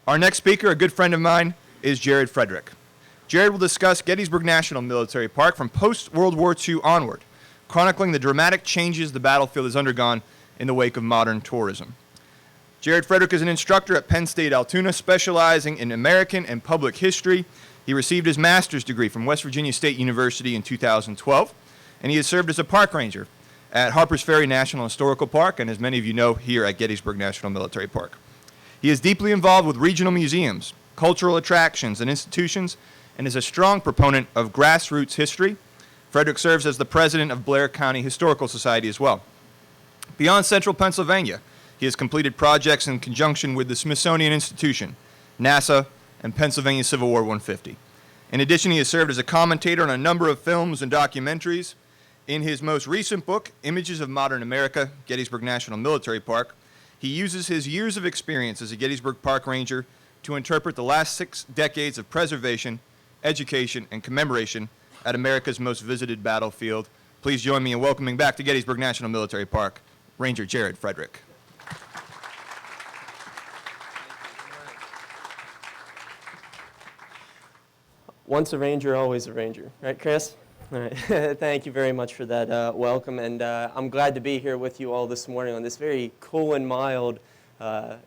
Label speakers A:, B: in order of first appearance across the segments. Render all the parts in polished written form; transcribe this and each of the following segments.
A: Our next speaker, a good friend of mine, is Jared Frederick. Jared will discuss Gettysburg National Military Park from post-World War II onward, chronicling the dramatic changes the battlefield has undergone in the wake of modern tourism. Jared Frederick is an instructor at Penn State Altoona, specializing in American and public history. He received his master's degree from West Virginia State University in 2012, and he has served as a park ranger at Harpers Ferry National Historical Park, and as many of you know, here at Gettysburg National Military Park. He is deeply involved with regional museums, cultural attractions, and institutions, and is a strong proponent of grassroots history. Frederick serves as the president of Blair County Historical Society as well. Beyond central Pennsylvania, he has completed projects in conjunction with the Smithsonian Institution, NASA, and Pennsylvania Civil War 150. In addition, he has served as a commentator on a number of films and documentaries. In his most recent book, Images of Modern America, Gettysburg National Military Park, he uses his years of experience as a Gettysburg Park Ranger to interpret the last 6 decades of preservation, education, and commemoration at America's most visited battlefield. Please join me in welcoming back to Gettysburg National Military Park, Ranger Jared Frederick.
B: Once a ranger, always a ranger. Right, Chris? All right. Thank you very much for that welcome, and I'm glad to be here with you all this morning on this very cool and mild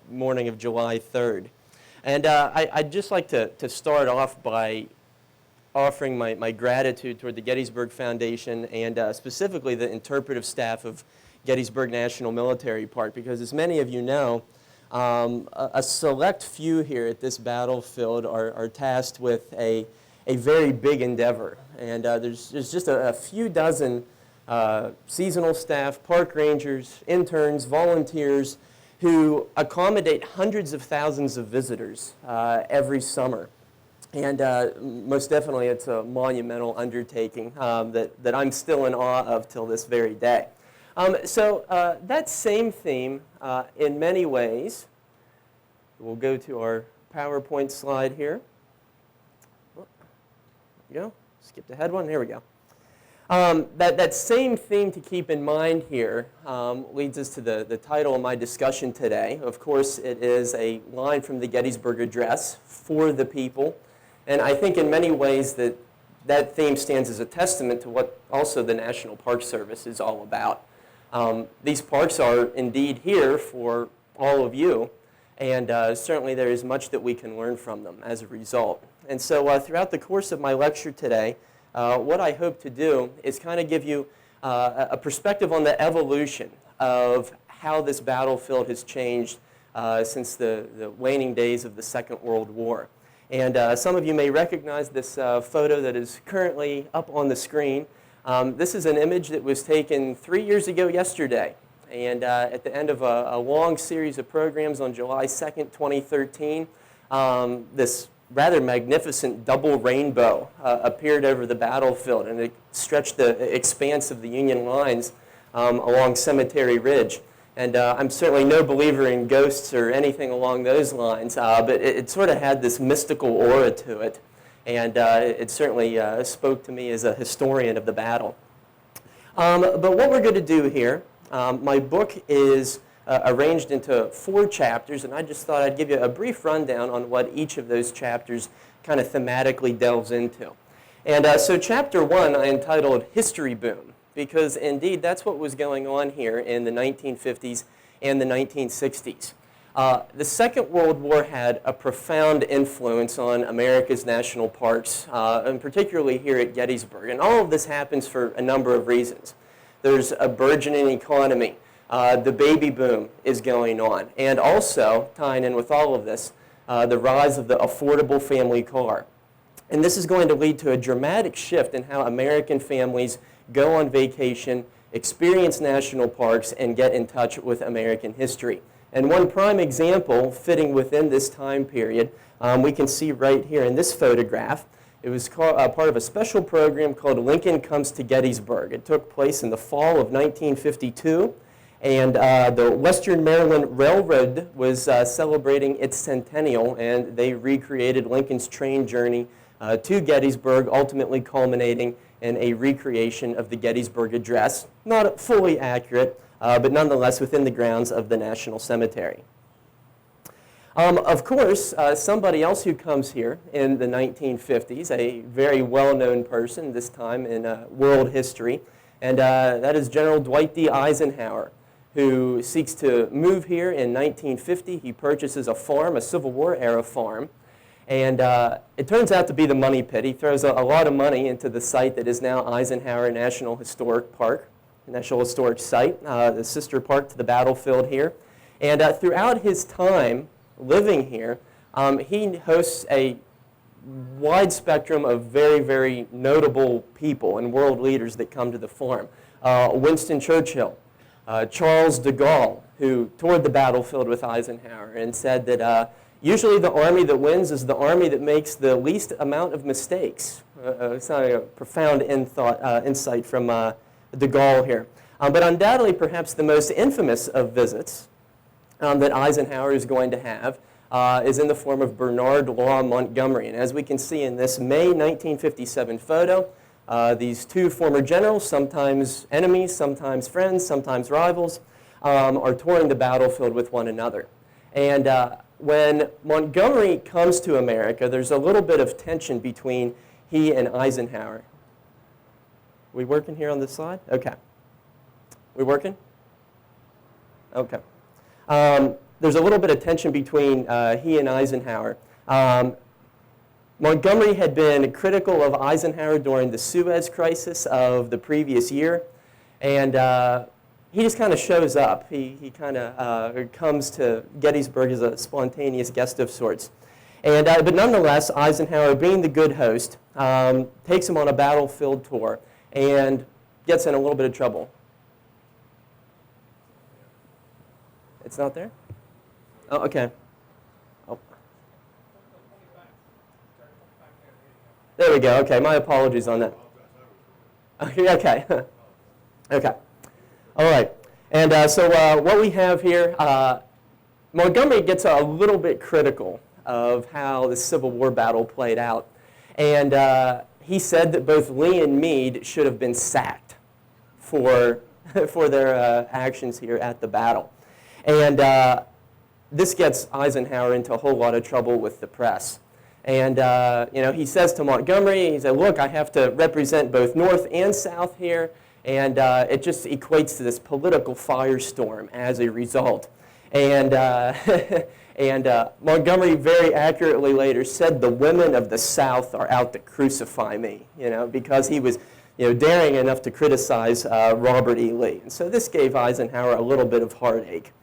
B: morning of July 3rd. And I'd just like to start off by offering my gratitude toward the Gettysburg Foundation and specifically the interpretive staff of Gettysburg National Military Park, because as many of you know, a select few here at this battlefield are tasked with a very big endeavor. And there's just a few dozen seasonal staff, park rangers, interns, volunteers who accommodate hundreds of thousands of visitors every summer. And most definitely it's a monumental undertaking that I'm still in awe of till this very day. So that same theme, in many ways, we'll go to our PowerPoint slide here. There we go. Skipped ahead one. There we go. That same theme to keep in mind here leads us to the title of my discussion today. Of course, it is a line from the Gettysburg Address, for the people. And I think in many ways that theme stands as a testament to what also the National Park Service is all about. These parks are indeed here for all of you, and certainly there is much that we can learn from them as a result. And so throughout the course of my lecture today, what I hope to do is kind of give you a perspective on the evolution of how this battlefield has changed since the waning days of the Second World War. And some of you may recognize this photo that is currently up on the screen. This is an image that was taken 3 years ago yesterday. And at the end of a long series of programs on July 2nd, 2013, this rather magnificent double rainbow appeared over the battlefield, and it stretched the expanse of the Union lines along Cemetery Ridge. And I'm certainly no believer in ghosts or anything along those lines, but it sort of had this mystical aura to it. And it certainly spoke to me as a historian of the battle. But what we're going to do here, my book is arranged into 4 chapters, and I just thought I'd give you a brief rundown on what each of those chapters kind of thematically delves into. And so chapter 1 I entitled History Boom, because indeed that's what was going on here in the 1950s and the 1960s. The Second World War had a profound influence on America's national parks, and particularly here at Gettysburg. And all of this happens for a number of reasons. There's a burgeoning economy. The baby boom is going on. And also, tying in with all of this, the rise of the affordable family car. And this is going to lead to a dramatic shift in how American families go on vacation, experience national parks, and get in touch with American history. And one prime example fitting within this time period, we can see right here in this photograph. It was part of a special program called Lincoln Comes to Gettysburg. It took place in the fall of 1952, and the Western Maryland Railroad was celebrating its centennial, and they recreated Lincoln's train journey to Gettysburg, ultimately culminating in a recreation of the Gettysburg Address. Not fully accurate, but nonetheless within the grounds of the National Cemetery. Of course, somebody else who comes here in the 1950s, a very well-known person this time in world history, and that is General Dwight D. Eisenhower, who seeks to move here in 1950. He purchases a farm, a Civil War-era farm, and it turns out to be the money pit. He throws a lot of money into the site that is now Eisenhower National Historic Park, National Historic Site, the sister park to the battlefield here. And throughout his time living here, he hosts a wide spectrum of very, very notable people and world leaders that come to the farm. Winston Churchill, Charles de Gaulle, who toured the battlefield with Eisenhower and said that usually the army that wins is the army that makes the least amount of mistakes. It's not a profound insight from de Gaulle here. But undoubtedly, perhaps the most infamous of visits that Eisenhower is going to have is in the form of Bernard Law Montgomery. And as we can see in this May 1957 photo, these two former generals, sometimes enemies, sometimes friends, sometimes rivals, are touring the battlefield with one another. And when Montgomery comes to America, there's a little bit of tension between he and Eisenhower. We working here on this slide? Okay. We working? Okay. There's a little bit of tension between he and Eisenhower. Montgomery had been critical of Eisenhower during the Suez Crisis of the previous year, and he just kind of shows up. He kind of comes to Gettysburg as a spontaneous guest of sorts. And, but nonetheless, Eisenhower, being the good host, takes him on a battlefield tour and gets in a little bit of trouble. It's not there? Oh, okay. Oh. There we go. Okay, my apologies on that. Okay. Okay. All right. And so what we have here, Montgomery gets a little bit critical of how the Civil War battle played out. And he said that both Lee and Meade should have been sacked for their actions here at the battle. And this gets Eisenhower into a whole lot of trouble with the press. And you know, he says to Montgomery, he said, look, I have to represent both North and South here, and it just equates to this political firestorm as a result. And, Montgomery very accurately later said the women of the South are out to crucify me, you know, because he was daring enough to criticize Robert E. Lee. And so this gave Eisenhower a little bit of heartache.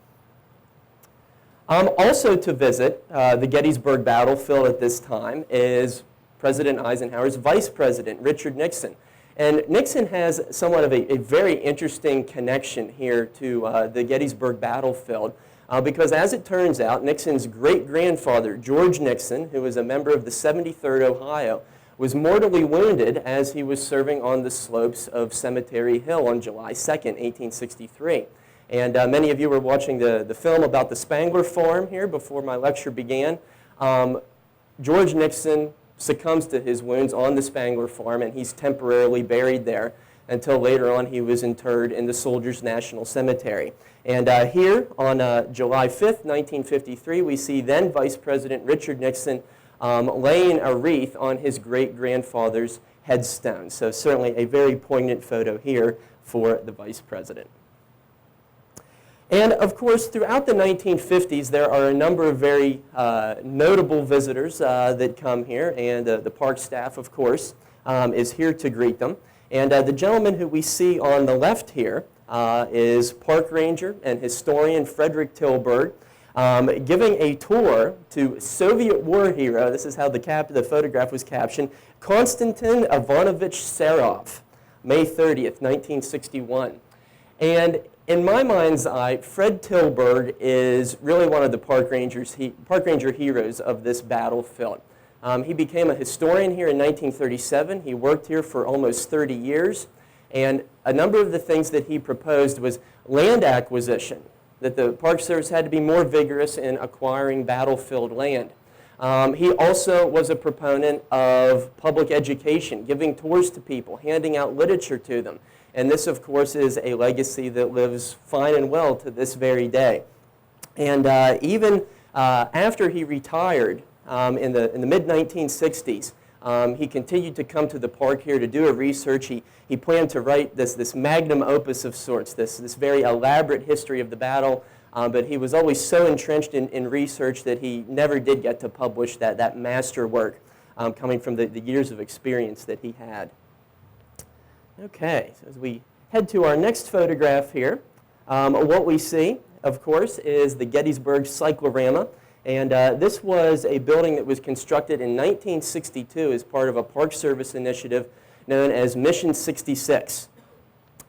B: Also to visit the Gettysburg Battlefield at this time is President Eisenhower's vice president, Richard Nixon. And Nixon has somewhat of a very interesting connection here to the Gettysburg Battlefield because as it turns out, Nixon's great-grandfather, George Nixon, who was a member of the 73rd Ohio, was mortally wounded as he was serving on the slopes of Cemetery Hill on July 2nd, 1863. And many of you were watching the film about the Spangler Farm here before my lecture began. George Nixon succumbs to his wounds on the Spangler Farm, and he's temporarily buried there until later on he was interred in the Soldiers National Cemetery. And here on July 5th, 1953, we see then Vice President Richard Nixon laying a wreath on his great-grandfather's headstone. So certainly a very poignant photo here for the Vice President. And of course, throughout the 1950s, there are a number of very notable visitors that come here, and the park staff, of course, is here to greet them. And the gentleman who we see on the left here is park ranger and historian Frederick Tilburg, giving a tour to Soviet war hero, this is how the photograph was captioned, Konstantin Ivanovich Serov, May 30th, 1961. And in my mind's eye, Fred Tilburg is really one of the park ranger heroes of this battlefield. He became a historian here in 1937. He worked here for almost 30 years. And a number of the things that he proposed was land acquisition, that the Park Service had to be more vigorous in acquiring battlefield land. He also was a proponent of public education, giving tours to people, handing out literature to them. And this, of course, is a legacy that lives fine and well to this very day. And even After he retired in the mid-1960s, he continued to come to the park here to do a research. He planned to write this magnum opus of sorts, this very elaborate history of the battle, but he was always so entrenched in research that he never did get to publish that master work coming from the years of experience that he had. Okay, so as we head to our next photograph here, what we see, of course, is the Gettysburg Cyclorama. And this was a building that was constructed in 1962 as part of a Park Service initiative known as Mission 66.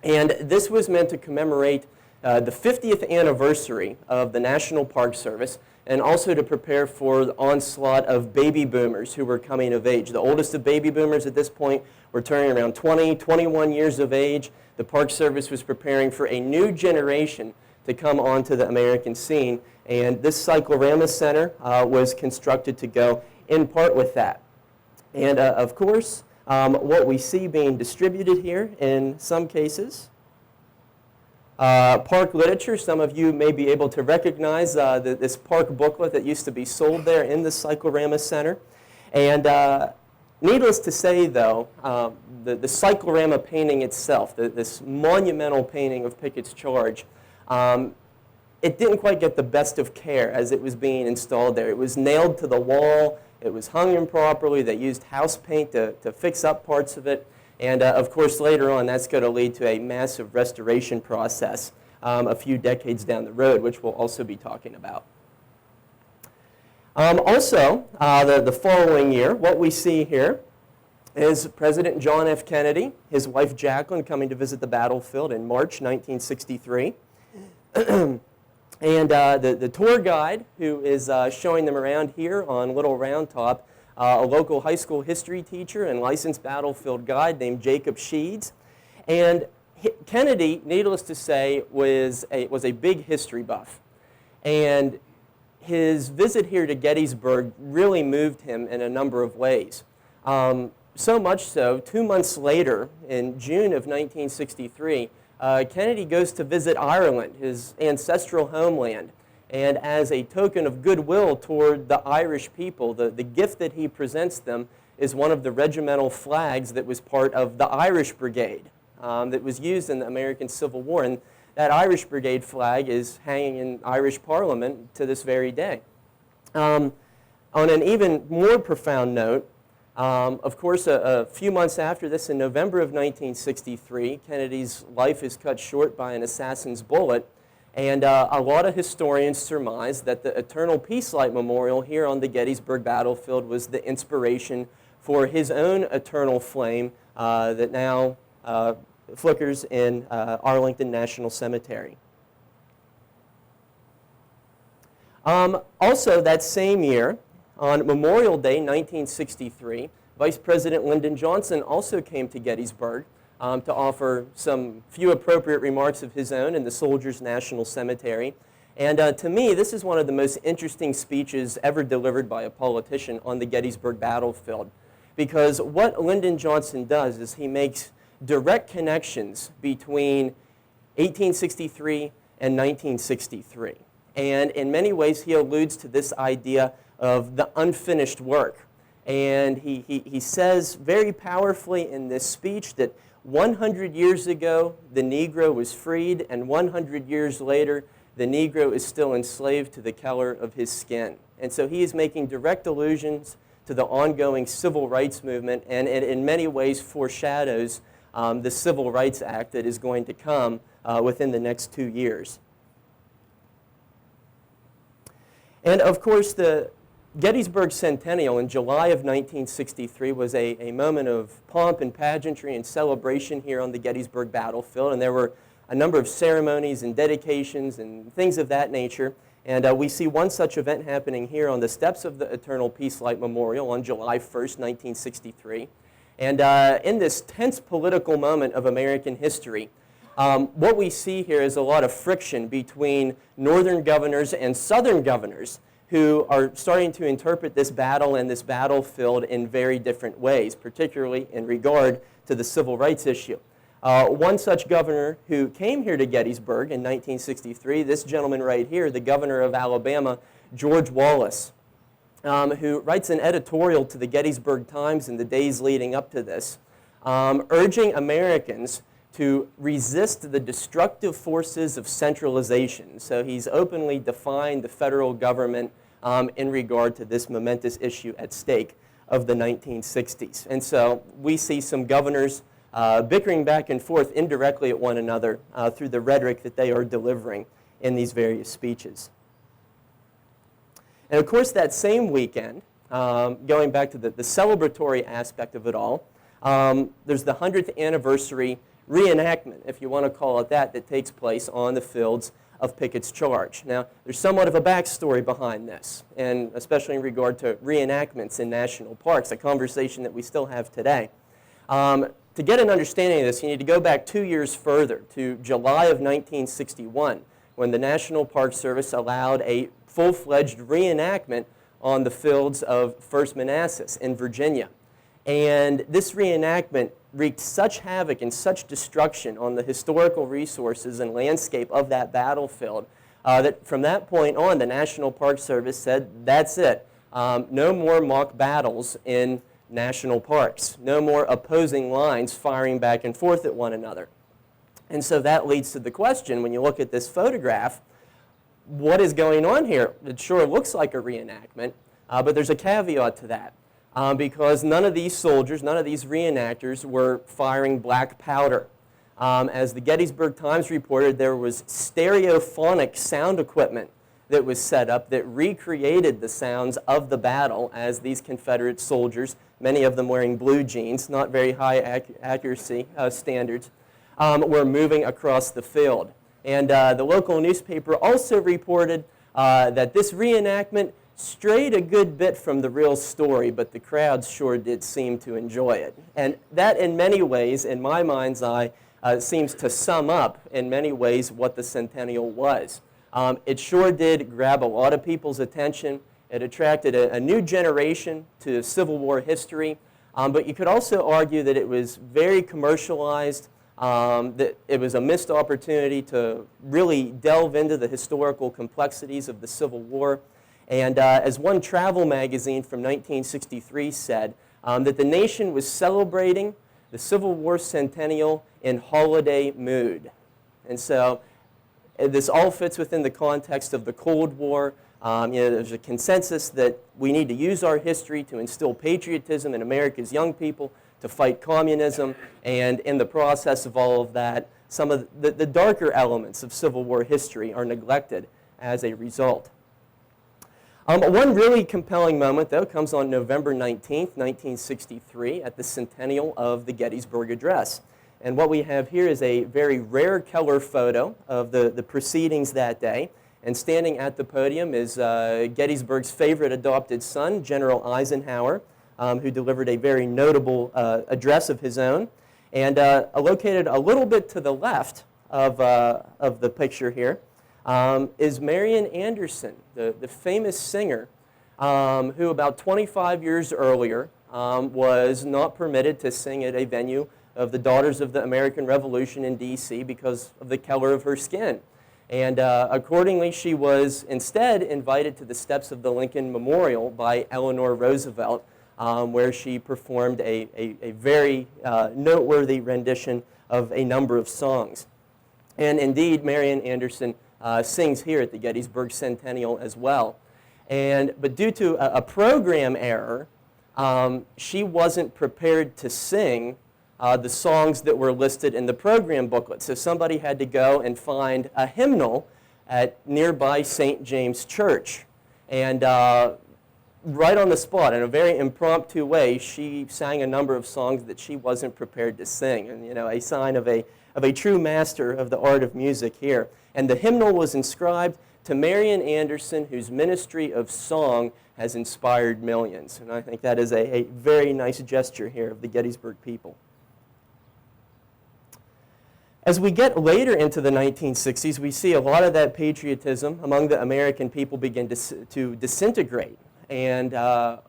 B: And this was meant to commemorate the 50th anniversary of the National Park Service, and also to prepare for the onslaught of baby boomers who were coming of age. The oldest of baby boomers at this point were turning around 20, 21 years of age. The Park Service was preparing for a new generation to come onto the American scene, and this Cyclorama Center was constructed to go in part with that. And of course, what we see being distributed here in some cases, park literature. Some of you may be able to recognize this park booklet that used to be sold there in the Cyclorama Center. And needless to say, though, the Cyclorama painting itself, this monumental painting of Picketts' charge, it didn't quite get the best of care as it was being installed there. It was nailed to the wall. It was hung improperly. They used house paint to fix up parts of it. And of course, later on, that's going to lead to a massive restoration process a few decades down the road, which we'll also be talking about. Also, the following year, what we see here is President John F. Kennedy, his wife Jacqueline, coming to visit the battlefield in March 1963. And the tour guide who is showing them around here on Little Round Top, a local high school history teacher and licensed battlefield guide named Jacob Sheeds. And Kennedy, needless to say, was a big history buff. And his visit here to Gettysburg really moved him in a number of ways. So much so, 2 months later, in June of 1963, Kennedy goes to visit Ireland, his ancestral homeland. And as a token of goodwill toward the Irish people, the gift that he presents them is one of the regimental flags that was part of the Irish Brigade that was used in the American Civil War. And that Irish Brigade flag is hanging in Irish Parliament to this very day. On an even more profound note, of course, a few months after this, in November of 1963, Kennedy's life is cut short by an assassin's bullet. And a lot of historians surmise that the Eternal Peace Light Memorial here on the Gettysburg Battlefield was the inspiration for his own eternal flame that now flickers in Arlington National Cemetery. Also, that same year, on Memorial Day, 1963, Vice President Lyndon Johnson also came to Gettysburg to offer some few appropriate remarks of his own in the Soldiers' National Cemetery. And to me, this is one of the most interesting speeches ever delivered by a politician on the Gettysburg Battlefield. Because what Lyndon Johnson does is he makes direct connections between 1863 and 1963. And in many ways, he alludes to this idea of the unfinished work. And he says very powerfully in this speech that 100 years ago, the Negro was freed, and 100 years later, the Negro is still enslaved to the color of his skin. And so he is making direct allusions to the ongoing civil rights movement, and it in many ways foreshadows the Civil Rights Act that is going to come within the next 2 years. And of course, the Gettysburg Centennial in July of 1963 was a moment of pomp and pageantry and celebration here on the Gettysburg Battlefield, and there were a number of ceremonies and dedications and things of that nature. And we see one such event happening here on the steps of the Eternal Peace Light Memorial on July 1st, 1963. And in this tense political moment of American history, what we see here is a lot of friction between northern governors and southern governors who are starting to interpret this battle and this battlefield in very different ways, particularly in regard to the civil rights issue. One such governor who came here to Gettysburg in 1963, this gentleman right here, the governor of Alabama, George Wallace, who writes an editorial to the Gettysburg Times in the days leading up to this, urging Americans to resist the destructive forces of centralization. So he's openly defined the federal government in regard to this momentous issue at stake of the 1960s. And so we see some governors bickering back and forth indirectly at one another through the rhetoric that they are delivering in these various speeches. And of course, that same weekend, going back to the celebratory aspect of it all, there's the 100th anniversary reenactment, if you want to call it that, that takes place on the fields of Picketts' charge. Now, there's somewhat of a backstory behind this, and especially in regard to reenactments in national parks, a conversation that we still have today. To get an understanding of this, you need to go back 2 years further to July of 1961, when the National Park Service allowed a full-fledged reenactment on the fields of First Manassas in Virginia. And this reenactment wreaked such havoc and such destruction on the historical resources and landscape of that battlefield that from that point on, the National Park Service said, that's it. No more mock battles in national parks. No more opposing lines firing back and forth at one another. And so that leads to the question, when you look at this photograph, what is going on here? It sure looks like a reenactment, but there's a caveat to that. Because none of these soldiers, none of these reenactors were firing black powder. As the Gettysburg Times reported, there was stereophonic sound equipment that was set up that recreated the sounds of the battle as these Confederate soldiers, many of them wearing blue jeans, not very high accuracy standards, were moving across the field. And the local newspaper also reported that this reenactment strayed a good bit from the real story, but the crowds sure did seem to enjoy it. And that, in many ways, in my mind's eye, seems to sum up, in many ways, what the Centennial was. It sure did grab a lot of people's attention. It attracted a new generation to Civil War history, but you could also argue that it was very commercialized, that it was a missed opportunity to really delve into the historical complexities of the Civil War. And as one travel magazine from 1963 said, that the nation was celebrating the Civil War centennial in holiday mood. And so this all fits within the context of the Cold War. There's a consensus that we need to use our history to instill patriotism in America's young people, to fight communism, and in the process of all of that, some of the darker elements of Civil War history are neglected as a result. One really compelling moment, though, comes on November 19th, 1963, at the Centennial of the Gettysburg Address. And what we have here is a very rare color photo of the proceedings that day. And standing at the podium is Gettysburg's favorite adopted son, General Eisenhower, who delivered a very notable address of his own. And located a little bit to the left of the picture here is Marian Anderson, the famous singer who about 25 years earlier was not permitted to sing at a venue of the Daughters of the American Revolution in D.C. because of the color of her skin. And accordingly, she was instead invited to the steps of the Lincoln Memorial by Eleanor Roosevelt, where she performed a very noteworthy rendition of a number of songs. And indeed, Marian Anderson sings here at the Gettysburg Centennial as well. But due to a program error, she wasn't prepared to sing the songs that were listed in the program booklet. So somebody had to go and find a hymnal at nearby St. James Church. And right on the spot, in a very impromptu way, she sang a number of songs that she wasn't prepared to sing. And, a sign of a true master of the art of music here. And the hymnal was inscribed to Marian Anderson, whose ministry of song has inspired millions. And I think that is a very nice gesture here of the Gettysburg people. As we get later into the 1960s, we see a lot of that patriotism among the American people begin to disintegrate. And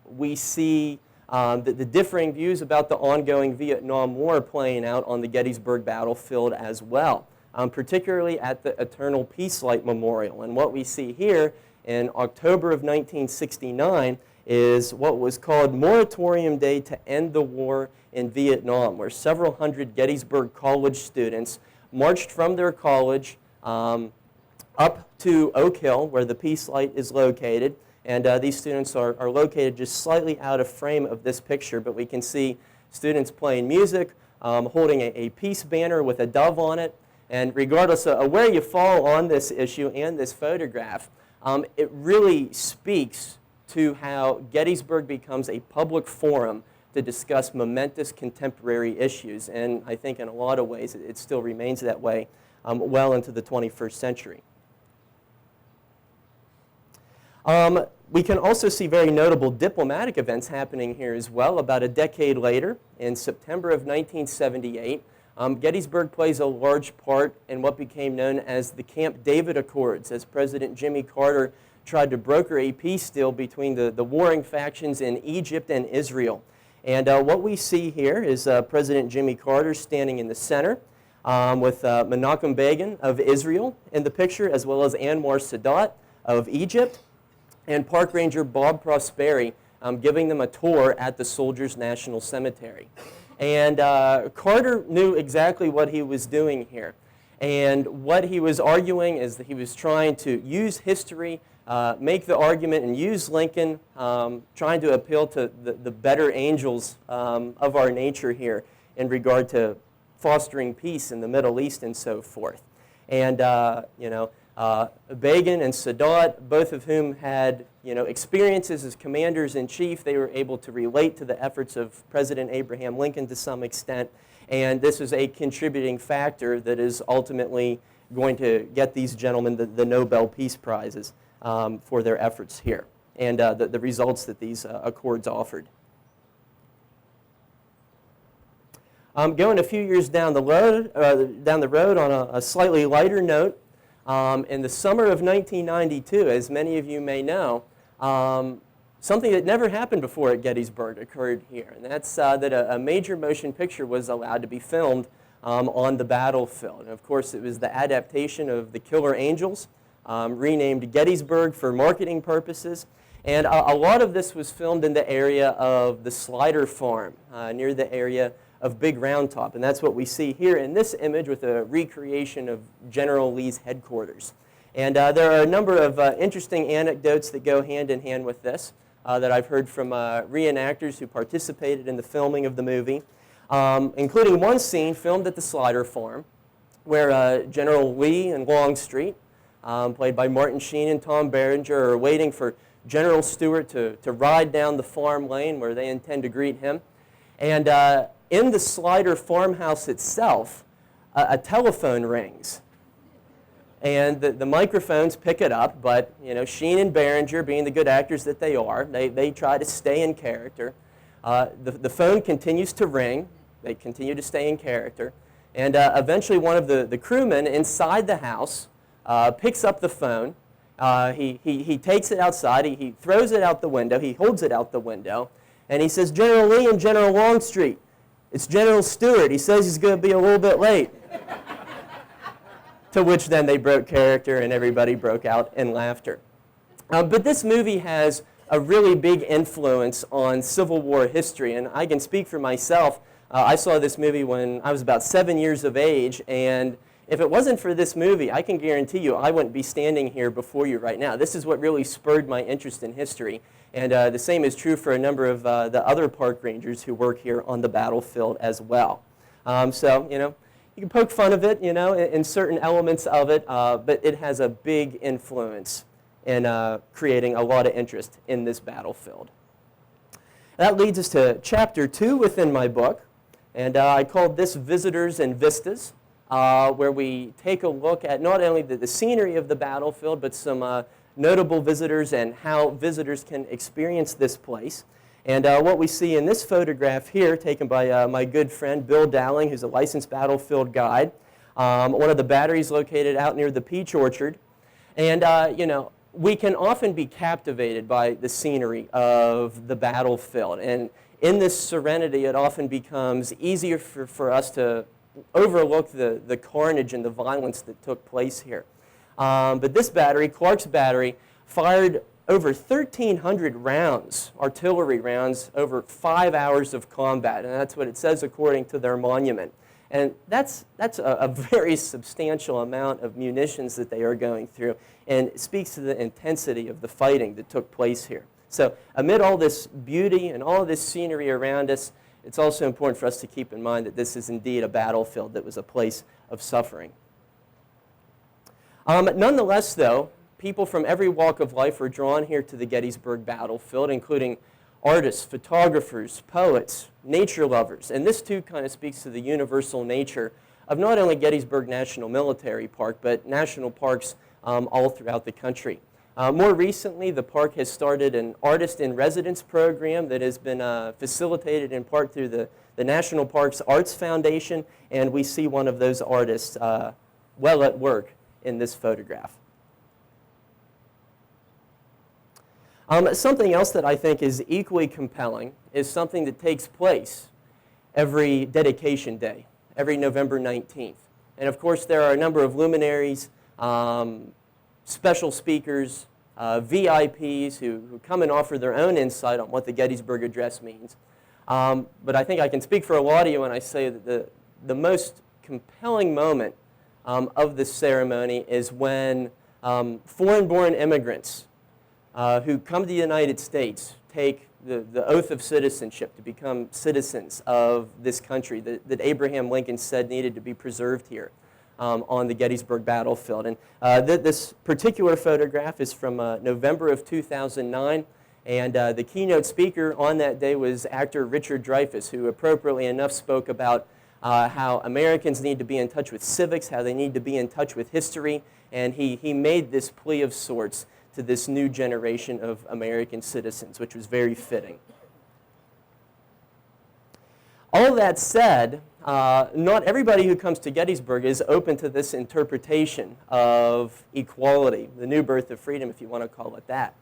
B: we see the differing views about the ongoing Vietnam War playing out on the Gettysburg Battlefield as well, particularly at the Eternal Peace Light Memorial. And what we see here in October of 1969 is what was called Moratorium Day to End the War in Vietnam, where several hundred Gettysburg College students marched from their college up to Oak Hill, where the Peace Light is located. And these students are located just slightly out of frame of this picture, but we can see students playing music, holding a peace banner with a dove on it. And regardless of where you fall on this issue and this photograph, it really speaks to how Gettysburg becomes a public forum to discuss momentous contemporary issues. And I think in a lot of ways it still remains that way well into the 21st century. We can also see very notable diplomatic events happening here as well. About a decade later, in September of 1978, Gettysburg plays a large part in what became known as the Camp David Accords, as President Jimmy Carter tried to broker a peace deal between the warring factions in Egypt and Israel. And what we see here is President Jimmy Carter standing in the center with Menachem Begin of Israel in the picture, as well as Anwar Sadat of Egypt, and Park Ranger Bob Prosperi giving them a tour at the Soldiers' National Cemetery. And Carter knew exactly what he was doing here. And what he was arguing is that he was trying to use history, make the argument, and use Lincoln, trying to appeal to the better angels of our nature here in regard to fostering peace in the Middle East and so forth. And, Begin and Sadat, both of whom had, experiences as commanders-in-chief, they were able to relate to the efforts of President Abraham Lincoln to some extent, and this is a contributing factor that is ultimately going to get these gentlemen the Nobel Peace Prizes for their efforts here, and the results that these accords offered. Going a few years down the road on a slightly lighter note, in the summer of 1992, as many of you may know, something that never happened before at Gettysburg occurred here, and that's that a major motion picture was allowed to be filmed on the battlefield. And of course, it was the adaptation of The Killer Angels, renamed Gettysburg for marketing purposes. And a lot of this was filmed in the area of the Slider Farm, near the area of Big Round Top. And that's what we see here in this image with a recreation of General Lee's headquarters. And there are a number of interesting anecdotes that go hand in hand with this that I've heard from reenactors who participated in the filming of the movie, including one scene filmed at the Slider Farm where General Lee and Longstreet, played by Martin Sheen and Tom Berenger, are waiting for General Stewart to ride down the farm lane where they intend to greet him. And in the Slider farmhouse itself, a telephone rings. And the microphones pick it up, but Sheen and Berenger, being the good actors that they are, they try to stay in character. The phone continues to ring. They continue to stay in character. And eventually one of the crewmen inside the house picks up the phone. He takes it outside. He throws it out the window. He holds it out the window. And he says, "General Lee and General Longstreet, it's General Stewart. He says he's going to be a little bit late." To which then they broke character and everybody broke out in laughter. But this movie has a really big influence on Civil War history. And I can speak for myself. I saw this movie when I was about 7 years of age. And if it wasn't for this movie, I can guarantee you I wouldn't be standing here before you right now. This is what really spurred my interest in history. And the same is true for a number of the other park rangers who work here on the battlefield as well. So, you can poke fun of it, in certain elements of it, but it has a big influence in creating a lot of interest in this battlefield. That leads us to chapter 2 within my book, and I called this Visitors and Vistas, where we take a look at not only the scenery of the battlefield, but some notable visitors and how visitors can experience this place. And what we see in this photograph here, taken by my good friend Bill Dowling, who's a licensed battlefield guide, one of the batteries located out near the Peach Orchard. And, we can often be captivated by the scenery of the battlefield. And in this serenity, it often becomes easier for us to overlook the carnage and the violence that took place here. But this battery, Clark's Battery, fired over 1,300 rounds, artillery rounds, over 5 hours of combat. And that's what it says according to their monument. And that's a very substantial amount of munitions that they are going through, and it speaks to the intensity of the fighting that took place here. So amid all this beauty and all of this scenery around us, it's also important for us to keep in mind that this is indeed a battlefield that was a place of suffering. Nonetheless, though, people from every walk of life were drawn here to the Gettysburg Battlefield, including artists, photographers, poets, nature lovers. And this, too, kind of speaks to the universal nature of not only Gettysburg National Military Park, but national parks all throughout the country. More recently, the park has started an artist-in-residence program that has been facilitated in part through the National Parks Arts Foundation, and we see one of those artists well at work in this photograph. Something else that I think is equally compelling is something that takes place every dedication day, every November 19th. And of course, there are a number of luminaries, special speakers, VIPs who come and offer their own insight on what the Gettysburg Address means. But I think I can speak for a lot of you when I say that the most compelling moment of this ceremony is when foreign-born immigrants who come to the United States take the oath of citizenship to become citizens of this country that Abraham Lincoln said needed to be preserved here on the Gettysburg Battlefield. And this particular photograph is from November of 2009, and the keynote speaker on that day was actor Richard Dreyfuss, who appropriately enough spoke about how Americans need to be in touch with civics, how they need to be in touch with history, and he made this plea of sorts to this new generation of American citizens, which was very fitting. All that said, not everybody who comes to Gettysburg is open to this interpretation of equality, the new birth of freedom, if you want to call it that.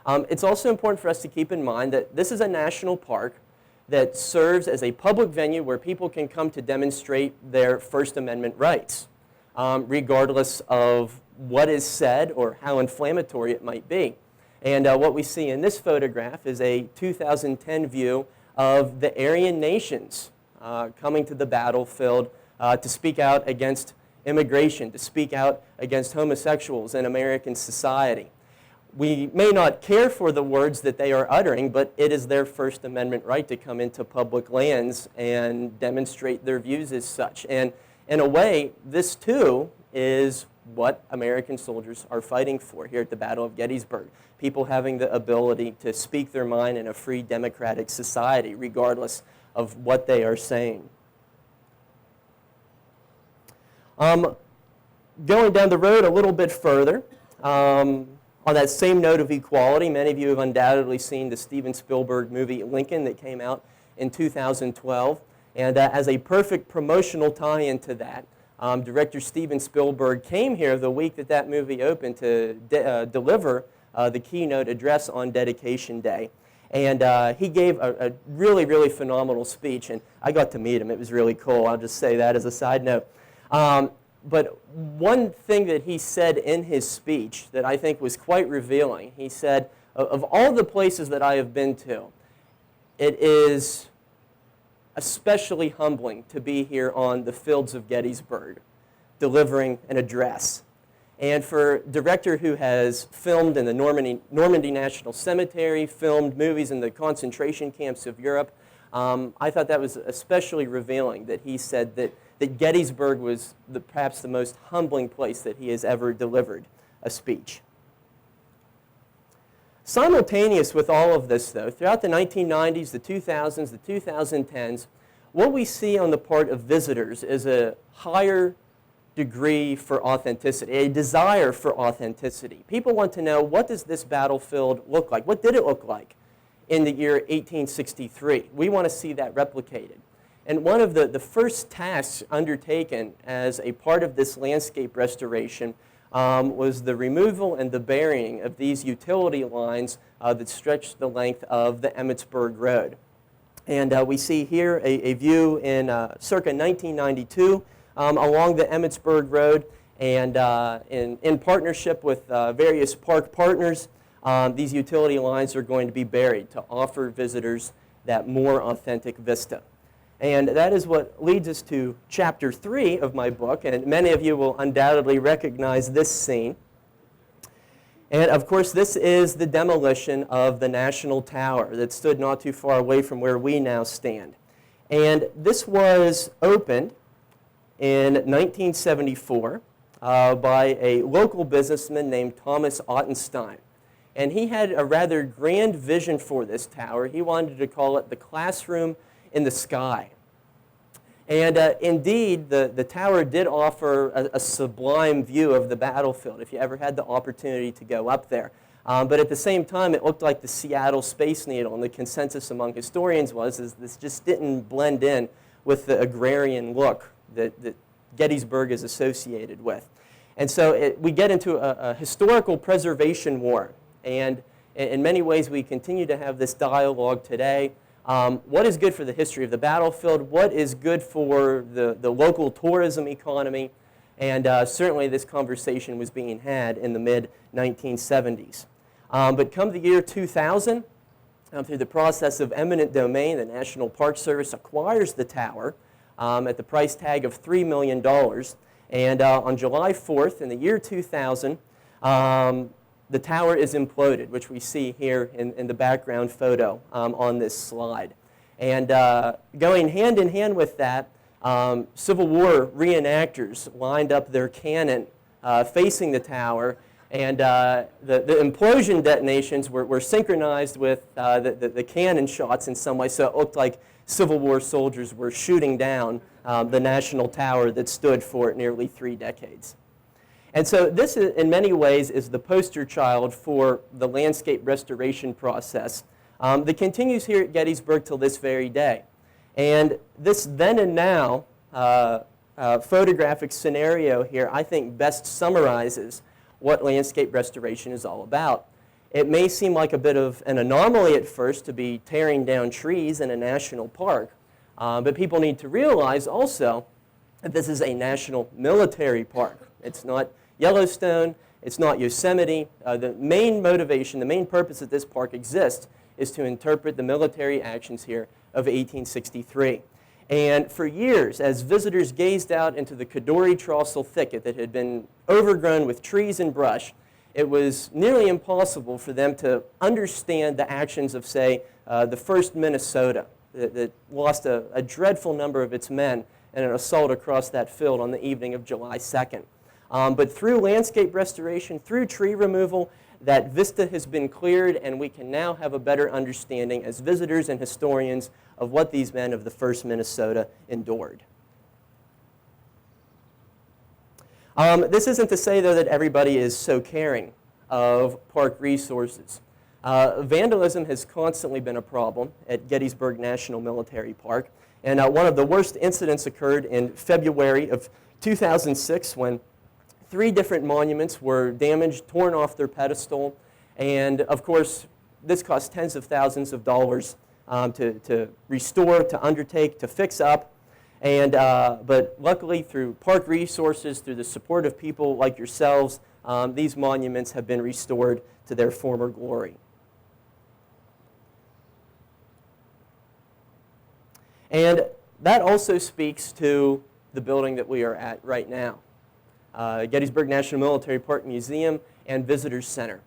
B: It's also important for us to keep in mind that this is a national park that serves as a public venue where people can come to demonstrate their First Amendment rights, regardless of what is said or how inflammatory it might be. And what we see in this photograph is a 2010 view of the Aryan nations coming to the battlefield to speak out against immigration, to speak out against homosexuals in American society. We may not care for the words that they are uttering, but it is their First Amendment right to come into public lands and demonstrate their views as such. And in a way, this too is what American soldiers are fighting for here at the Battle of Gettysburg. People having the ability to speak their mind in a free democratic society, regardless of what they are saying. Going down the road a little bit further, on that same note of equality, many of you have undoubtedly seen the Steven Spielberg movie Lincoln that came out in 2012. And as a perfect promotional tie-in to that, director Steven Spielberg came here the week that movie opened to deliver the keynote address on Dedication Day. And he gave a really, really phenomenal speech, and I got to meet him. It was really cool. I'll just say that as a side note. But one thing that he said in his speech that I think was quite revealing, he said, of all the places that I have been to, it is especially humbling to be here on the fields of Gettysburg, delivering an address. And for a director who has filmed in the Normandy National Cemetery, filmed movies in the concentration camps of Europe, I thought that was especially revealing that he said that Gettysburg was perhaps the most humbling place that he has ever delivered a speech. Simultaneous with all of this, though, throughout the 1990s, the 2000s, the 2010s, what we see on the part of visitors is a higher degree for authenticity, a desire for authenticity. People want to know, what does this battlefield look like? What did it look like in the year 1863? We want to see that replicated. And one of the first tasks undertaken as a part of this landscape restoration was the removal and the burying of these utility lines that stretched the length of the Emmitsburg Road. And we see here a view in circa 1992 along the Emmitsburg Road, and in partnership with various park partners, these utility lines are going to be buried to offer visitors that more authentic vista. And that is what leads us to chapter 3 of my book, and many of you will undoubtedly recognize this scene. And of course, this is the demolition of the National Tower that stood not too far away from where we now stand. And this was opened in 1974 by a local businessman named Thomas Ottenstein. And he had a rather grand vision for this tower. He wanted to call it the classroom in the sky. And indeed, the tower did offer a sublime view of the battlefield if you ever had the opportunity to go up there. But at the same time, it looked like the Seattle Space Needle, and the consensus among historians was this just didn't blend in with the agrarian look that Gettysburg is associated with. And so we get into a historical preservation war. And in many ways, we continue to have this dialogue today. What is good for the history of the battlefield? What is good for the local tourism economy? And certainly this conversation was being had in the mid-1970s. But come the year 2000, through the process of eminent domain, the National Park Service acquires the tower at the price tag of $3 million. And on July 4th, in the year 2000, the tower is imploded, which we see here in the background photo on this slide. And going hand in hand with that, Civil War reenactors lined up their cannon facing the tower, and the implosion detonations were synchronized with the cannon shots in some way, so it looked like Civil War soldiers were shooting down the National Tower that stood for nearly 3 decades. And so this, in many ways, is the poster child for the landscape restoration process that continues here at Gettysburg till this very day. And this then and now photographic scenario here, I think, best summarizes what landscape restoration is all about. It may seem like a bit of an anomaly at first to be tearing down trees in a national park, but people need to realize also that this is a national military park. It's not Yellowstone, it's not Yosemite. The main motivation, the main purpose that this park exists is to interpret the military actions here of 1863. And for years, as visitors gazed out into the Kadori Trossel thicket that had been overgrown with trees and brush, it was nearly impossible for them to understand the actions of, say, the 1st Minnesota that lost a dreadful number of its men in an assault across that field on the evening of July 2nd. But through landscape restoration, through tree removal, that vista has been cleared, and we can now have a better understanding as visitors and historians of what these men of the 1st Minnesota endured. This isn't to say, though, that everybody is so caring of park resources. Vandalism has constantly been a problem at Gettysburg National Military Park, and one of the worst incidents occurred in February of 2006 when 3 different monuments were damaged, torn off their pedestal, and of course this cost tens of thousands of dollars to restore, to undertake, to fix up. And but luckily, through park resources, through the support of people like yourselves, these monuments have been restored to their former glory. And that also speaks to the building that we are at right now, Gettysburg National Military Park Museum and Visitors Center.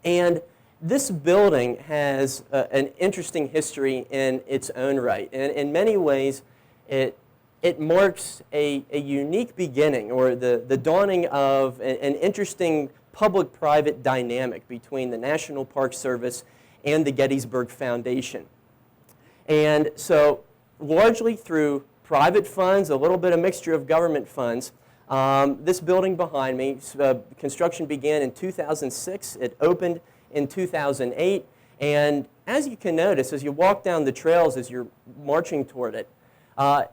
B: And this building has an interesting history in its own right. And in many ways, it marks a unique beginning, or the dawning of an interesting public-private dynamic between the National Park Service and the Gettysburg Foundation. And so largely through private funds, a little bit of mixture of government funds, this building behind me, construction began in 2006. It opened in 2008. And as you can notice, as you walk down the trails as you're marching toward it,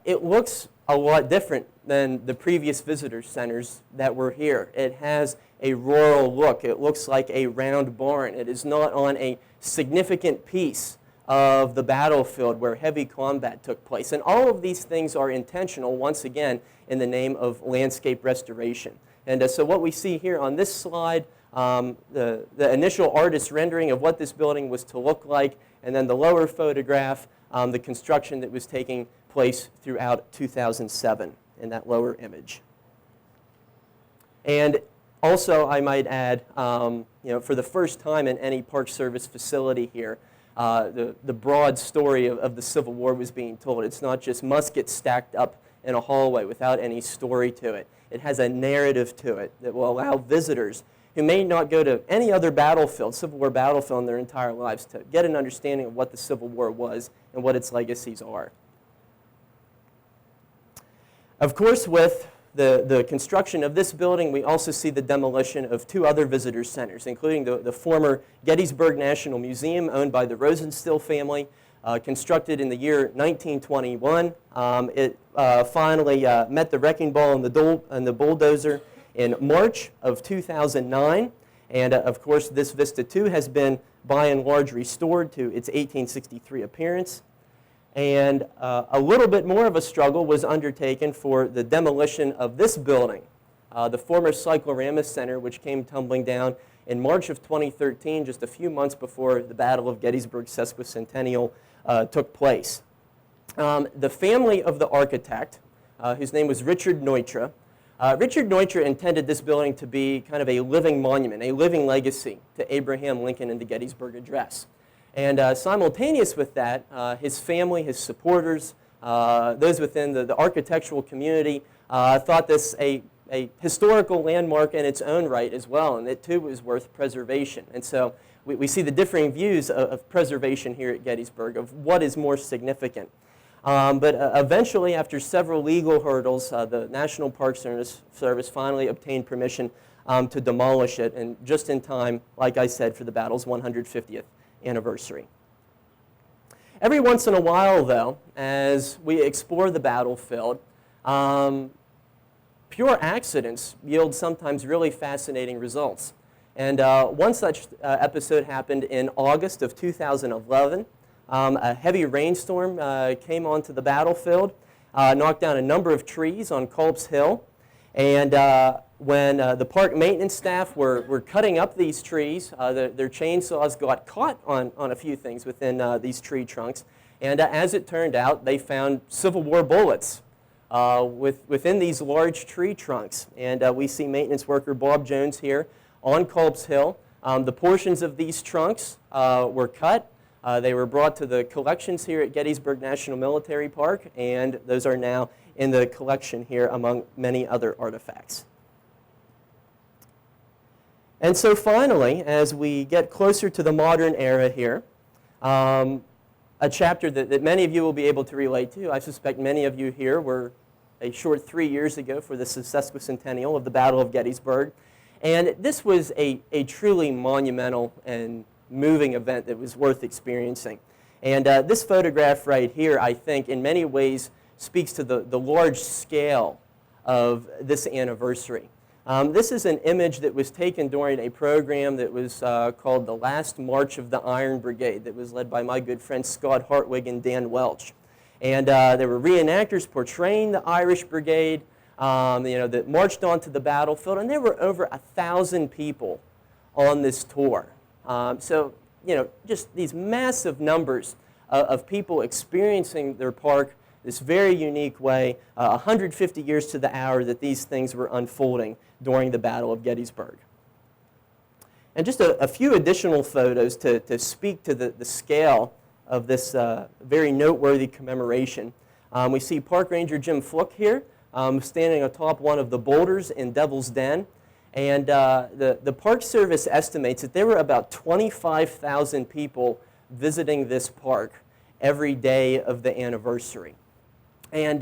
B: it looks a lot different than the previous visitor centers that were here. It has a rural look. It looks like a round barn. It is not on a significant piece of the battlefield where heavy combat took place. And all of these things are intentional, once again, in the name of landscape restoration. And so what we see here on this slide the initial artist rendering of what this building was to look like, and then the lower photograph, the construction that was taking place throughout 2007 in that lower image. And also, I might add, for the first time in any Park Service facility here, the broad story of the Civil War was being told. It's not just muskets stacked up in a hallway without any story to it. It has a narrative to it that will allow visitors who may not go to any other battlefield, Civil War battlefield in their entire lives, to get an understanding of what the Civil War was and what its legacies are. Of course, with the construction of this building, we also see the demolition of two other visitor centers, including the former Gettysburg National Museum, owned by the Rosenstiel family, constructed in the year 1921. It finally met the wrecking ball and the bulldozer in March of 2009. And of course, this Vista too has been by and large restored to its 1863 appearance. And a little bit more of a struggle was undertaken for the demolition of this building, the former Cyclorama Center, which came tumbling down in March of 2013, just a few months before the Battle of Gettysburg Sesquicentennial took place. The family of the architect, whose name was Richard Neutra, intended this building to be kind of a living monument, a living legacy to Abraham Lincoln and the Gettysburg Address. And simultaneous with that, his family, his supporters, those within the architectural community thought this a historical landmark in its own right as well, and it too was worth preservation. And so we see the differing views of preservation here at Gettysburg, of what is more significant. But eventually, after several legal hurdles, the National Park Service finally obtained permission to demolish it, and just in time, like I said, for the battle's 150th anniversary. Every once in a while, though, as we explore the battlefield, pure accidents yield sometimes really fascinating results. And one such episode happened in August of 2011. A heavy rainstorm came onto the battlefield, knocked down a number of trees on Culp's Hill, and when the park maintenance staff were cutting up these trees, their chainsaws got caught on a few things within these tree trunks. And as it turned out, they found Civil War bullets within these large tree trunks. And we see maintenance worker Bob Jones here on Culp's Hill. The portions of these trunks were cut. They were brought to the collections here at Gettysburg National Military Park, and those are now in the collection here among many other artifacts. And so finally, as we get closer to the modern era here, a chapter that many of you will be able to relate to. I suspect many of you here were a short 3 years ago for the sesquicentennial of the Battle of Gettysburg. And this was a truly monumental and moving event that was worth experiencing. And this photograph right here, I think, in many ways speaks to the large scale of this anniversary. This is an image that was taken during a program that was called the Last March of the Iron Brigade, that was led by my good friends Scott Hartwig and Dan Welch. And there were reenactors portraying the Irish Brigade, that marched onto the battlefield, and there were over 1,000 people on this tour. So, just these massive numbers of people experiencing their park this very unique way, 150 years to the hour that these things were unfolding during the Battle of Gettysburg. And just a few additional photos to speak to the scale of this very noteworthy commemoration. We see Park Ranger Jim Fluke here, standing atop one of the boulders in Devil's Den. And the Park Service estimates that there were about 25,000 people visiting this park every day of the anniversary. And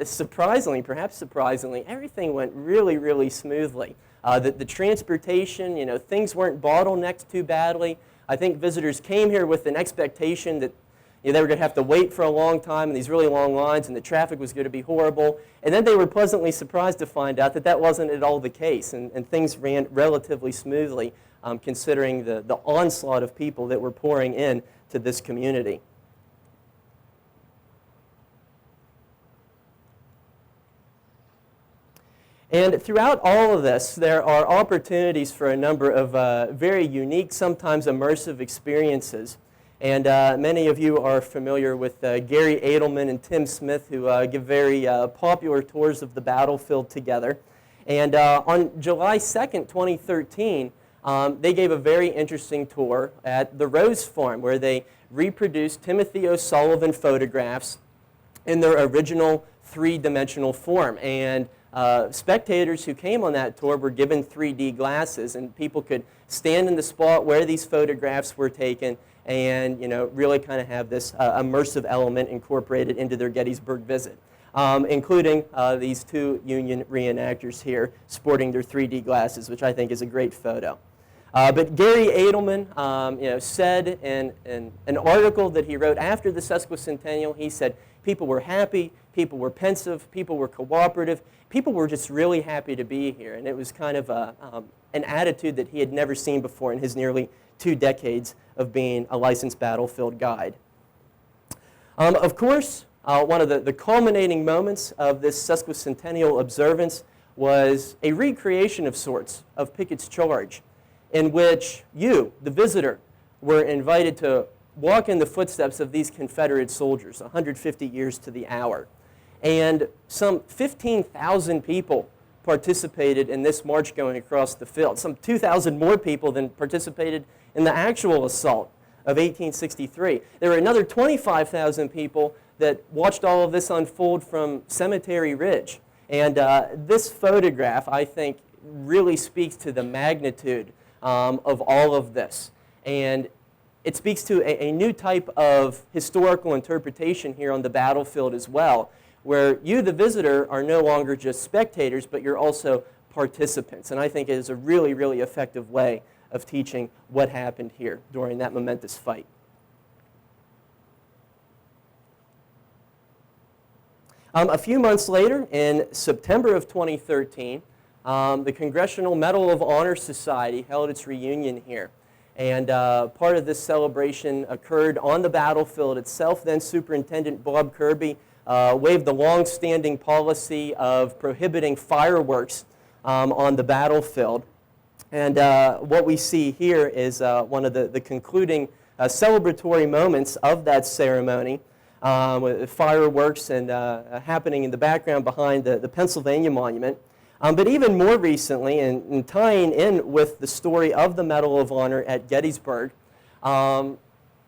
B: surprisingly, perhaps surprisingly, everything went really, really smoothly. The transportation, things weren't bottlenecked too badly. I think visitors came here with an expectation that they were going to have to wait for a long time in these really long lines, and the traffic was going to be horrible. And then they were pleasantly surprised to find out that that wasn't at all the case, and things ran relatively smoothly, considering the onslaught of people that were pouring in to this community. And throughout all of this, there are opportunities for a number of very unique, sometimes immersive experiences. And many of you are familiar with Gary Edelman and Tim Smith, who give very popular tours of the battlefield together. And on July 2nd, 2013, they gave a very interesting tour at the Rose Farm, where they reproduced Timothy O'Sullivan photographs in their original three-dimensional form. And spectators who came on that tour were given 3D glasses, and people could stand in the spot where these photographs were taken and really kind of have this immersive element incorporated into their Gettysburg visit, including these two Union reenactors here sporting their 3D glasses, which I think is a great photo. But Gary Edelman said in an article that he wrote after the Sesquicentennial, he said people were happy, people were pensive, people were cooperative, people were just really happy to be here. And it was kind of an attitude that he had never seen before in his nearly 2 decades of being a licensed battlefield guide. Of course, one of the culminating moments of this Sesquicentennial observance was a recreation of sorts of Picketts' charge, in which you, the visitor, were invited to walk in the footsteps of these Confederate soldiers, 150 years to the hour. And some 15,000 people participated in this march going across the field. Some 2,000 more people than participated in the actual assault of 1863. There were another 25,000 people that watched all of this unfold from Cemetery Ridge. And this photograph, I think, really speaks to the magnitude of all of this. And it speaks to a new type of historical interpretation here on the battlefield as well, where you, the visitor, are no longer just spectators, but you're also participants. And I think it is a really, really effective way of teaching what happened here during that momentous fight. A few months later, in September of 2013, the Congressional Medal of Honor Society held its reunion here. And part of this celebration occurred on the battlefield itself. Then Superintendent Bob Kirby waived the long-standing policy of prohibiting fireworks on the battlefield. And what we see here is one of the concluding celebratory moments of that ceremony, with fireworks and happening in the background behind the Pennsylvania Monument. But even more recently, and tying in with the story of the Medal of Honor at Gettysburg,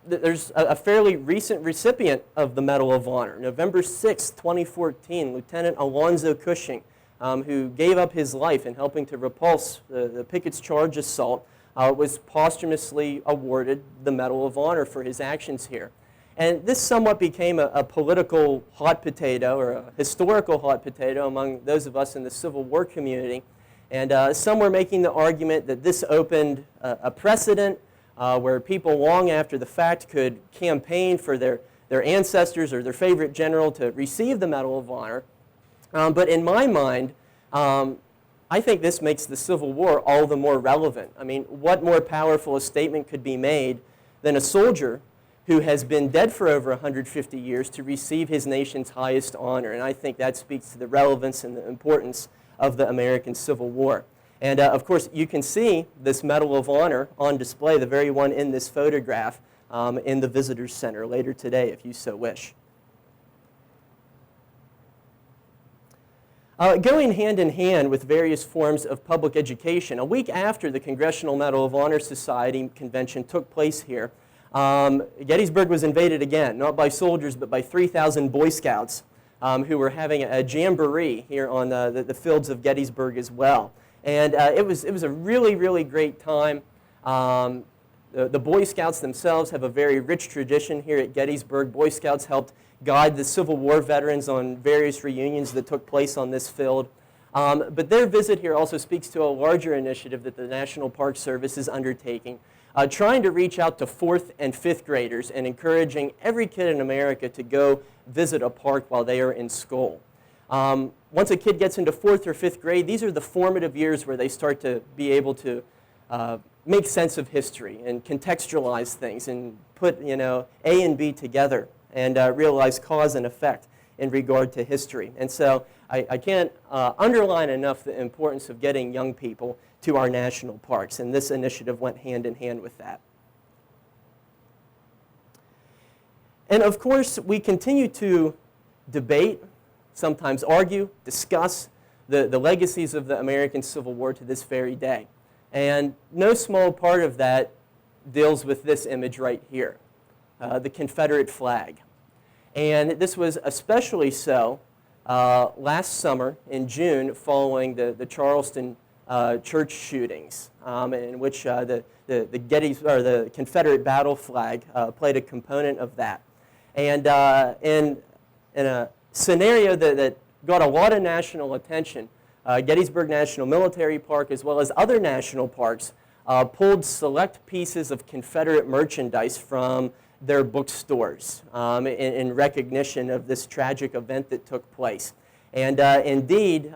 B: there's a fairly recent recipient of the Medal of Honor. November 6, 2014, Lieutenant Alonzo Cushing, who gave up his life in helping to repulse the Picketts' charge assault, was posthumously awarded the Medal of Honor for his actions here. And this somewhat became a political hot potato, or a historical hot potato among those of us in the Civil War community. And some were making the argument that this opened a precedent where people long after the fact could campaign for their ancestors or their favorite general to receive the Medal of Honor. But in my mind, I think this makes the Civil War all the more relevant. I mean, what more powerful a statement could be made than a soldier who has been dead for over 150 years to receive his nation's highest honor? And I think that speaks to the relevance and the importance of the American Civil War. And of course, you can see this Medal of Honor on display, the very one in this photograph, in the Visitors Center later today, if you so wish. Going hand in hand with various forms of public education, a week after the Congressional Medal of Honor Society convention took place here, Gettysburg was invaded again, not by soldiers, but by 3,000 Boy Scouts who were having a jamboree here on the fields of Gettysburg as well. And it was a really, really great time. The Boy Scouts themselves have a very rich tradition here at Gettysburg. Boy Scouts helped guide the Civil War veterans on various reunions that took place on this field. But their visit here also speaks to a larger initiative that the National Park Service is undertaking, trying to reach out to 4th and 5th graders and encouraging every kid in America to go visit a park while they are in school. Once a kid gets into 4th or 5th grade, these are the formative years where they start to be able to make sense of history and contextualize things and put A and B together and realize cause and effect. in regard to history. And so I can't underline enough the importance of getting young people to our national parks, and this initiative went hand in hand with that. And of course, we continue to debate, sometimes argue, discuss the legacies of the American Civil War to this very day. And no small part of that deals with this image right here, the Confederate flag. And this was especially so last summer in June following the Charleston church shootings, in which the Confederate battle flag played a component of that. And in a scenario that got a lot of national attention, Gettysburg National Military Park, as well as other national parks, pulled select pieces of Confederate merchandise from their bookstores in recognition of this tragic event that took place. And indeed,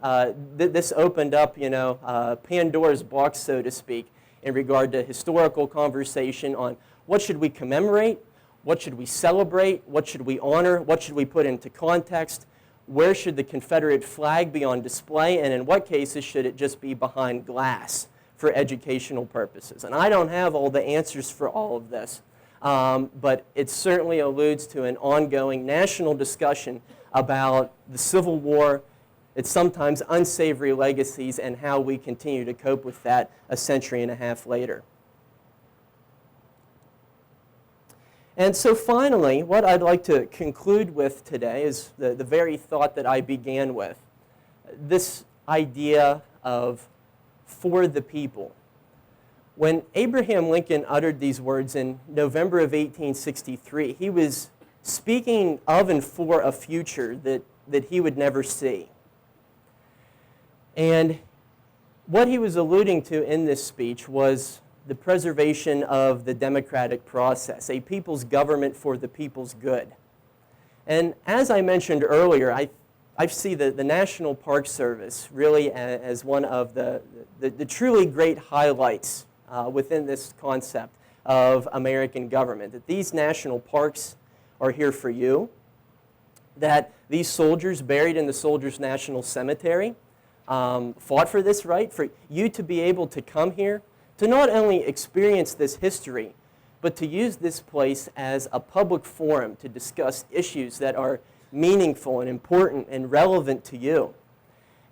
B: this opened up, Pandora's box, so to speak, in regard to historical conversation on what should we commemorate, what should we celebrate, what should we honor, what should we put into context, where should the Confederate flag be on display, and in what cases should it just be behind glass for educational purposes. And I don't have all the answers for all of this, but it certainly alludes to an ongoing national discussion about the Civil War, its sometimes unsavory legacies, and how we continue to cope with that a century and a half later. And so finally, what I'd like to conclude with today is the very thought that I began with, this idea of for the people. When Abraham Lincoln uttered these words in November of 1863, he was speaking of and for a future that he would never see. And what he was alluding to in this speech was the preservation of the democratic process, a people's government for the people's good. And as I mentioned earlier, I see the National Park Service really as one of the truly great highlights within this concept of American government, that these national parks are here for you, that these soldiers buried in the Soldiers' National Cemetery fought for this right, for you to be able to come here, to not only experience this history, but to use this place as a public forum to discuss issues that are meaningful and important and relevant to you.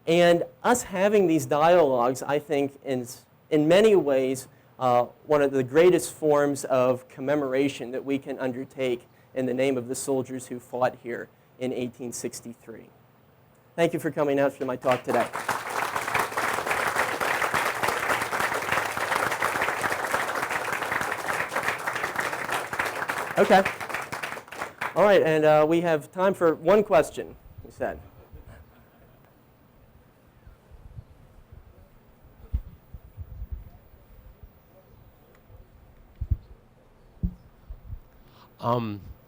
B: And us having these dialogues, I think, is in many ways one of the greatest forms of commemoration that we can undertake in the name of the soldiers who fought here in 1863. Thank you for coming out for my talk today. Okay. All right, and we have time for one question, you said.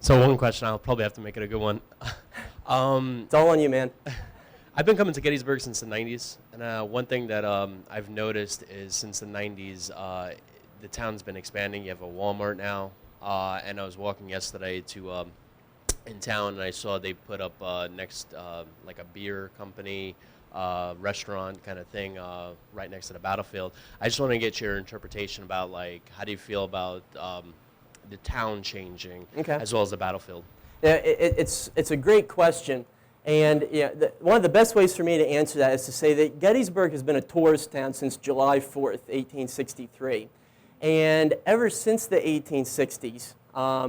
C: So one question, I'll probably have to make it a good one.
B: It's all on you, man.
C: I've been coming to Gettysburg since the 90s, and one thing that I've noticed is since the 90s, the town's been expanding. You have a Walmart now, and I was walking yesterday to in town, and I saw they put up next like a beer company, restaurant kind of thing right next to the battlefield. I just want to get your interpretation about, like, how do you feel about the town changing as well as the battlefield?
B: Yeah, it's a great question. And yeah, one of the best ways for me to answer that is to say that Gettysburg has been a tourist town since July 4th, 1863. And ever since the 1860s,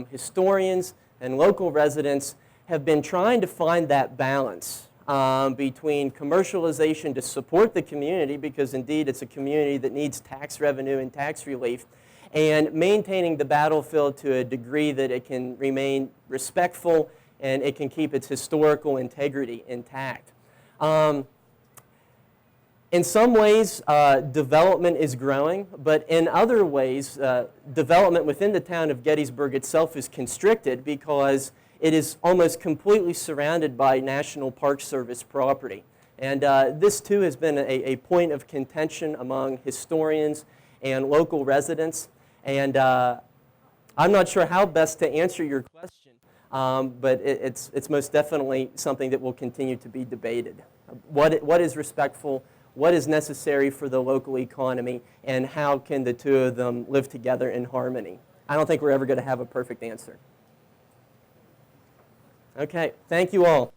B: historians and local residents have been trying to find that balance between commercialization to support the community, because indeed it's a community that needs tax revenue and tax relief, and maintaining the battlefield to a degree that it can remain respectful and it can keep its historical integrity intact. In some ways, development is growing, but in other ways, development within the town of Gettysburg itself is constricted because it is almost completely surrounded by National Park Service property. And this, too, has been a point of contention among historians and local residents. And I'm not sure how best to answer your question, but it's most definitely something that will continue to be debated. What is respectful, what is necessary for the local economy, and how can the two of them live together in harmony? I don't think we're ever going to have a perfect answer. Okay, thank you all.